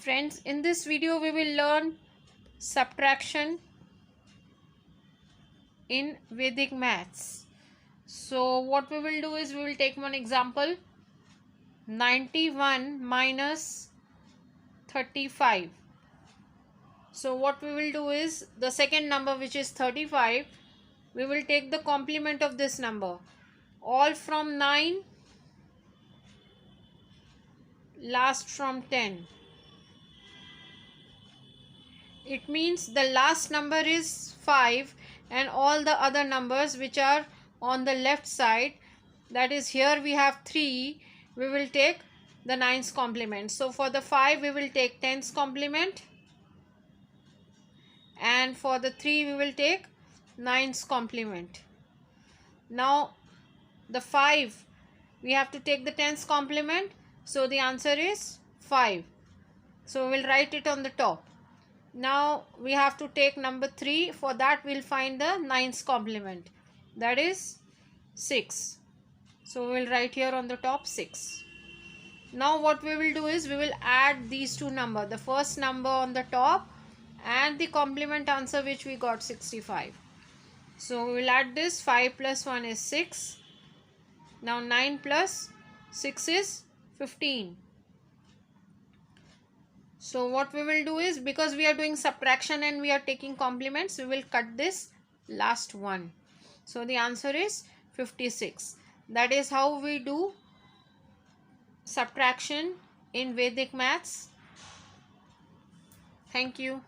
Friends, in this video we will learn subtraction in Vedic maths. So what we will do is we will take one example. 91 minus 35. So what we will do is the second number, which is 35, we will take the complement of this number. All from 9, last from 10. It means the last number is 5 and all the other numbers which are on the left side, that is here we have 3, we will take the 9's complement. So for the 5 we will take 10's complement, and for the 3 we will take 9's complement. Now the 5 we have to take the 10's complement, so the answer is 5. So we will write it on the top. Now we have to take number 3. For that we will find the 9's complement, that is 6. So we will write here on the top 6. Now what we will do is we will add these two numbers, the first number on the top and the complement answer which we got 65. So we will add this. 5 plus 1 is 6. Now 9 plus 6 is 15. So what we will do is, because we are doing subtraction and we are taking complements, we will cut this last one. So the answer is 56. That is how we do subtraction in Vedic maths. Thank you.